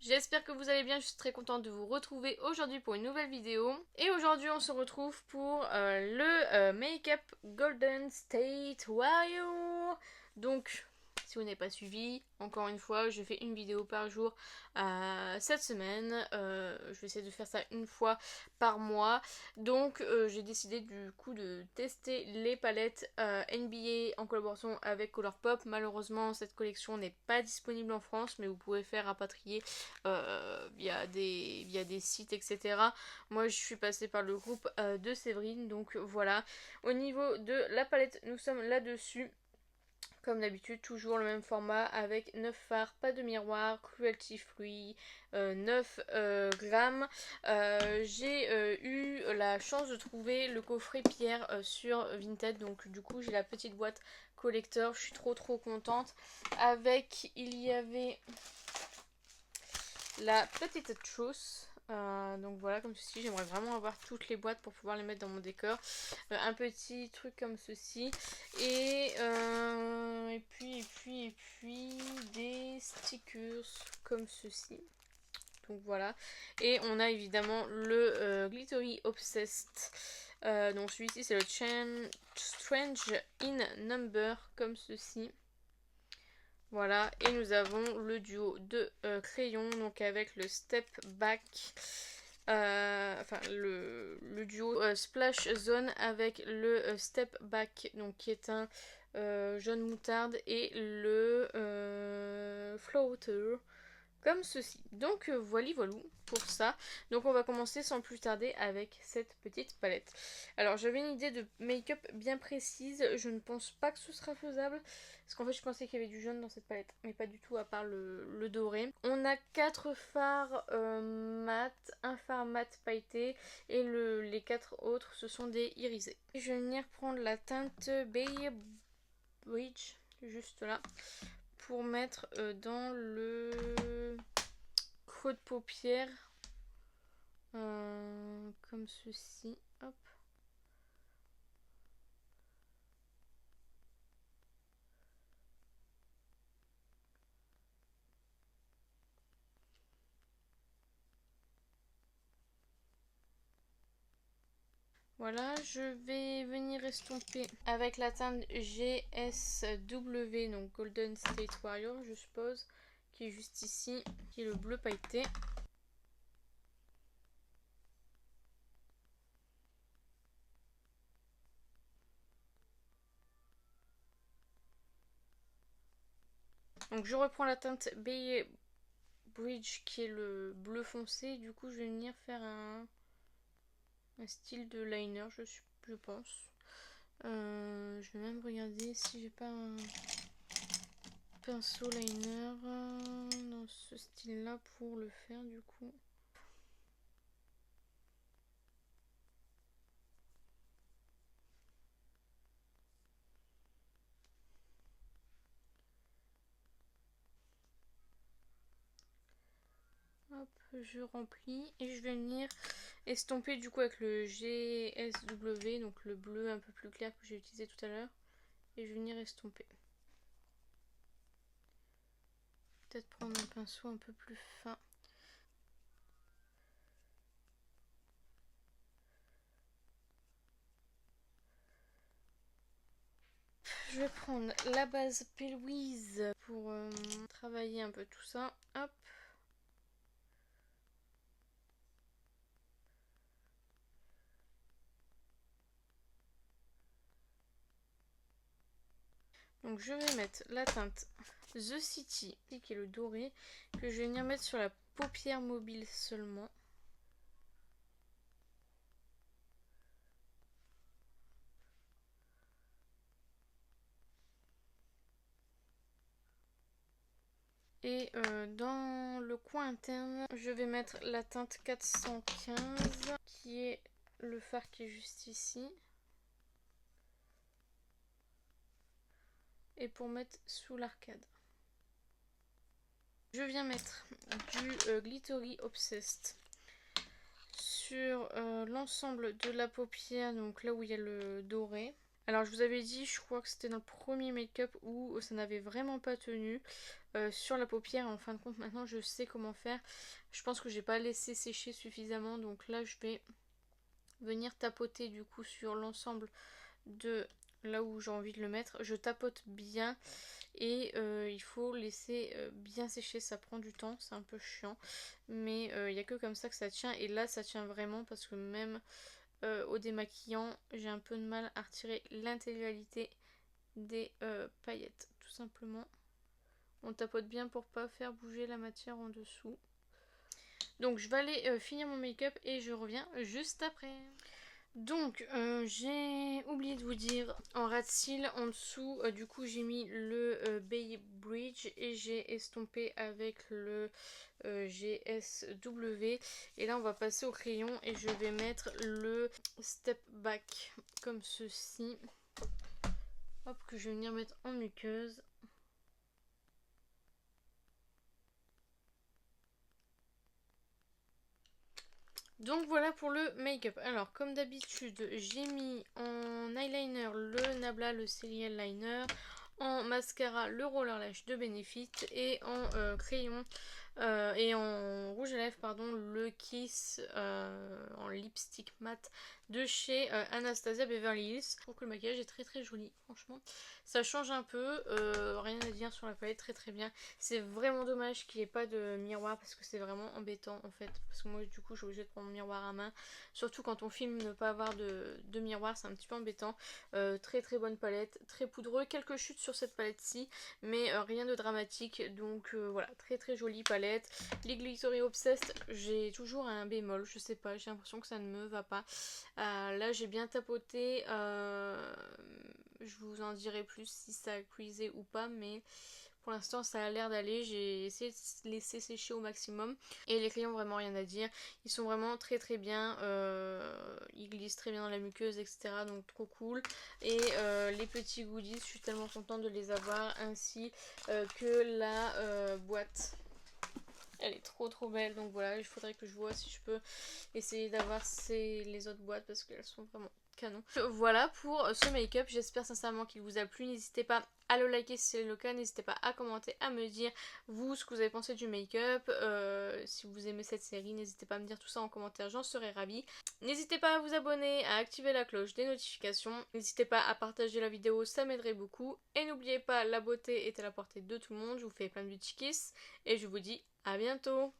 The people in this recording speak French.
J'espère que vous allez bien, je suis très contente de vous retrouver aujourd'hui pour une nouvelle vidéo. Et aujourd'hui on se retrouve pour le Make-up Golden State Warrior. Donc, si vous n'avez pas suivi, encore une fois, je fais une vidéo par jour cette semaine. Je vais essayer de faire ça une fois par mois. Donc j'ai décidé du coup de tester les palettes NBA en collaboration avec Colourpop. Malheureusement cette collection n'est pas disponible en France, mais vous pouvez faire rapatrier via des sites, etc. Moi je suis passée par le groupe de Séverine, donc voilà. Au niveau de la palette, nous sommes là-dessus. Comme d'habitude, toujours le même format avec 9 fards, pas de miroir, cruelty free, 9 grammes. J'ai eu la chance de trouver le coffret pierre sur Vinted, donc du coup j'ai la petite boîte collector, je suis trop contente. Avec, il y avait la petite trousse. Donc voilà, comme ceci, j'aimerais vraiment avoir toutes les boîtes pour pouvoir les mettre dans mon décor. Un petit truc comme ceci. Et puis des stickers comme ceci. Donc voilà. Et on a évidemment le Glittery Obsessed. Donc celui-ci c'est le Strange in Number comme ceci. Voilà, et nous avons le duo de crayons, donc avec le Step Back, enfin le duo Splash Zone avec le Step Back, donc qui est un jaune moutarde, et le Floater, comme ceci. Donc voilà pour ça. Donc on va commencer sans plus tarder avec cette petite palette. Alors j'avais une idée de make-up bien précise. Je ne pense pas que ce sera faisable. Parce qu'en fait je pensais qu'il y avait du jaune dans cette palette. Mais pas du tout à part le doré. On a 4 fards mat, un fard mat pailleté. Et les 4 autres ce sont des irisés. Je vais venir prendre la teinte Bay Bridge. Juste là. Pour mettre dans le creux de paupière comme ceci, hop. Voilà, je vais venir estomper avec la teinte GSW, donc Golden State Warrior, je suppose, qui est juste ici, qui est le bleu pailleté. Donc je reprends la teinte Bay Bridge qui est le bleu foncé. Du coup je vais venir faire un style de liner, je pense. Je vais même regarder si j'ai pas un pinceau liner dans ce style là pour le faire du coup. Hop, je remplis et je vais venir estomper du coup avec le GSW, donc le bleu un peu plus clair que j'ai utilisé tout à l'heure, et je vais venir estomper. Peut-être prendre un pinceau un peu plus fin. Je vais prendre la base Pelouise pour travailler un peu tout ça. Hop. Donc je vais mettre la teinte The City, qui est le doré, que je vais venir mettre sur la paupière mobile seulement. Et dans le coin interne, je vais mettre la teinte 415, qui est le fard qui est juste ici. Et pour mettre sous l'arcade. Je viens mettre du Glittery Obsessed sur l'ensemble de la paupière, donc là où il y a le doré. Alors je vous avais dit, je crois que c'était dans le premier make-up où ça n'avait vraiment pas tenu sur la paupière. En fin de compte maintenant je sais comment faire. Je pense que j'ai pas laissé sécher suffisamment, donc là je vais venir tapoter du coup sur l'ensemble de là où j'ai envie de le mettre. Je tapote bien et il faut laisser bien sécher, ça prend du temps, c'est un peu chiant, mais il n'y a que comme ça que ça tient. Et là ça tient vraiment parce que même au démaquillant j'ai un peu de mal à retirer l'intégralité des paillettes, tout simplement. On tapote bien pour pas faire bouger la matière en dessous. Donc je vais aller finir mon make-up et je reviens juste après. Donc j'ai oublié de vous dire, en ras de cils en dessous, du coup j'ai mis le Bay Bridge et j'ai estompé avec le GSW. Et là on va passer au crayon et je vais mettre le Step Back comme ceci. Hop, que je vais venir mettre en muqueuse. Donc voilà pour le make-up. Alors comme d'habitude j'ai mis en eyeliner le Nabla, le Serial Liner, en mascara le Roller Lash de Benefit et en crayon et en rouge à lèvres pardon le Kiss en lipstick mat de chez Anastasia Beverly Hills. Je trouve que le maquillage est très très joli, franchement ça change un peu, rien à dire sur la palette, très très bien. C'est vraiment dommage qu'il n'y ait pas de miroir parce que c'est vraiment embêtant en fait, parce que moi du coup je suis obligée de prendre mon miroir à main, surtout quand on filme, ne pas avoir de miroir c'est un petit peu embêtant. Très très bonne palette, très poudreux, quelques chutes sur cette palette ci mais rien de dramatique, donc voilà, très très jolie palette. Les Glittery Obsessed, j'ai toujours un bémol, je sais pas, j'ai l'impression que ça ne me va pas. Là j'ai bien tapoté, je vous en dirai plus si ça a creasé ou pas, mais pour l'instant ça a l'air d'aller. J'ai essayé de laisser sécher au maximum et les crayons vraiment rien à dire, ils sont vraiment très très bien, ils glissent très bien dans la muqueuse etc, donc trop cool. Et les petits goodies, je suis tellement contente de les avoir, ainsi que la boîte. Elle est trop trop belle, donc voilà, il faudrait que je vois si je peux essayer d'avoir les autres boîtes parce qu'elles sont vraiment canon. Voilà pour ce make-up, j'espère sincèrement qu'il vous a plu. N'hésitez pas à le liker si c'est le cas, n'hésitez pas à commenter, à me dire vous ce que vous avez pensé du make-up, si vous aimez cette série, n'hésitez pas à me dire tout ça en commentaire, j'en serais ravie. N'hésitez pas à vous abonner, à activer la cloche des notifications, n'hésitez pas à partager la vidéo, ça m'aiderait beaucoup. Et n'oubliez pas, la beauté est à la portée de tout le monde, je vous fais plein de petits kiss et je vous dis à bientôt.